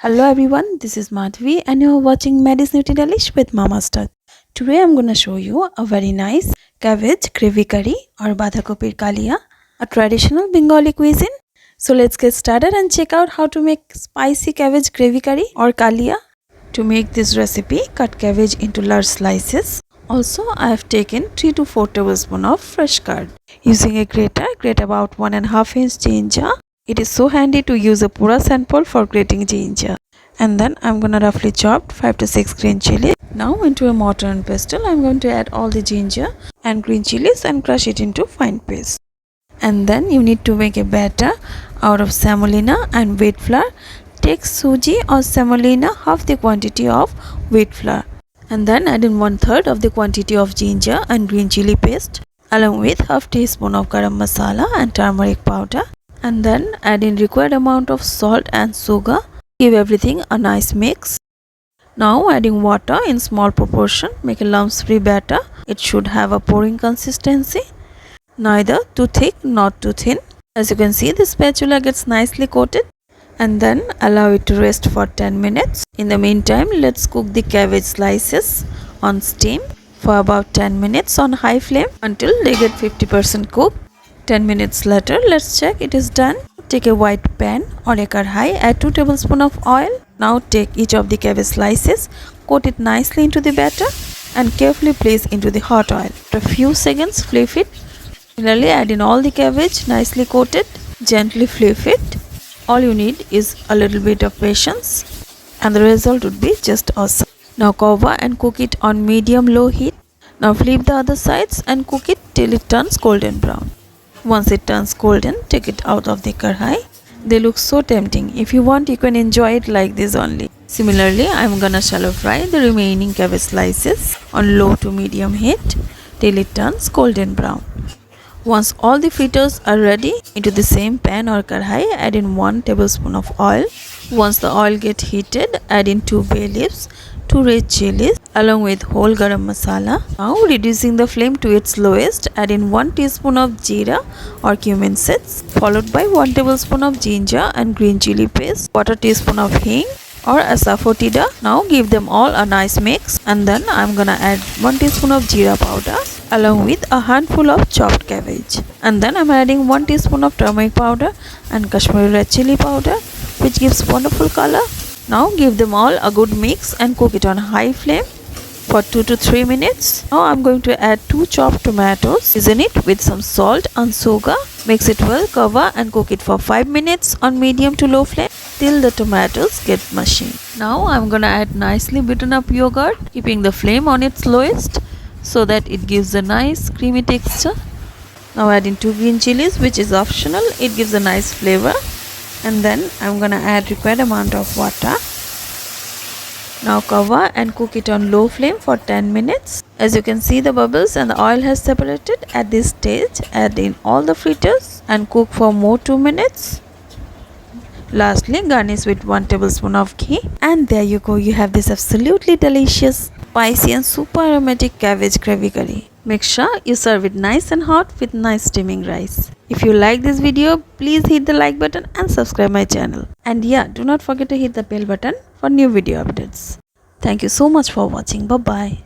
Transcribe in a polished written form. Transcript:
Hello everyone, this is Madhvi and you are watching Maddie's nutri-delish with Mama's Touch. Today I'm gonna show you a very nice cabbage gravy curry or Cabbage Kalia, a traditional Bengali cuisine. So let's get started and check out how to make spicy cabbage gravy curry or Kalia. To make this recipe, cut cabbage into large slices. Also, I have taken 3 to 4 tablespoons of fresh curd. Using a grater, grate about 1.5 inch ginger. It is so handy to use a pura sample for grating ginger. And then I'm gonna roughly chop 5 to 6 green chilies. Now into a mortar and pestle, I'm going to add all the ginger and green chilies and crush it into fine paste. And then you need to make a batter out of semolina and wheat flour. Take suji or semolina half the quantity of wheat flour. And then add in 1/3 of the quantity of ginger and green chili paste along with half teaspoon of garam masala and turmeric powder. And then add in required amount of salt and sugar. Give everything a nice mix. Now adding water in small proportion. Make a lumps free batter. It should have a pouring consistency. Neither too thick nor too thin. As you can see, the spatula gets nicely coated. And then allow it to rest for 10 minutes. In the meantime, let's cook the cabbage slices on steam for about 10 minutes on high flame until they get 50% cooked. 10 minutes later, let's check it is done. Take a white pan or a kadhai, add 2 tablespoons of oil. Now take each of the cabbage slices, coat it nicely into the batter and carefully place into the hot oil. After a few seconds, flip it. Similarly, add in all the cabbage nicely coated. Gently flip it. All you need is a little bit of patience and the result would be just awesome. Now cover and cook it on medium-low heat. Now flip the other sides and cook it till it turns golden brown. Once it turns golden, take it out of the kadhai. They look so tempting. If you want, you can enjoy it like this only. Similarly, I'm gonna shallow fry the remaining cabbage slices on low to medium heat till it turns golden brown. Once all the fritters are ready, into the same pan or kadhai, add in 1 tablespoon of oil. Once the oil gets heated, add in 2 bay leaves, 2 red chilies along with whole garam masala. Now reducing the flame to its lowest, add in 1 teaspoon of jeera or cumin seeds followed by 1 tablespoon of ginger and green chili paste, 1/4 teaspoon of hing or asafoetida. Now give them all a nice mix and then I'm gonna add 1 teaspoon of jeera powder along with a handful of chopped cabbage. And then I'm adding 1 teaspoon of turmeric powder and Kashmiri red chili powder, which gives wonderful color. Now give them all a good mix and cook it on high flame for 2 to 3 minutes. Now I'm going to add 2 chopped tomatoes. Season it with some salt and sugar. Mix it well, cover and cook it for 5 minutes on medium to low flame till the tomatoes get mushy. Now I'm gonna add nicely beaten up yogurt, keeping the flame on its lowest so that it gives a nice creamy texture. Now add in 2 green chilies, which is optional. It gives a nice flavor. And then I'm gonna add required amount of water. Now cover and cook it on low flame for 10 minutes. As you can see, the bubbles and the oil has separated. At this stage, add in all the fritters and cook for more 2 minutes. Lastly, garnish with 1 tablespoon of ghee. And there you go, you have this absolutely delicious, spicy and super aromatic cabbage gravy curry. Make sure you serve it nice and hot with nice steaming rice. If you like this video, please hit the like button and subscribe my channel. And yeah, do not forget to hit the bell button for new video updates. Thank you so much for watching. Bye bye.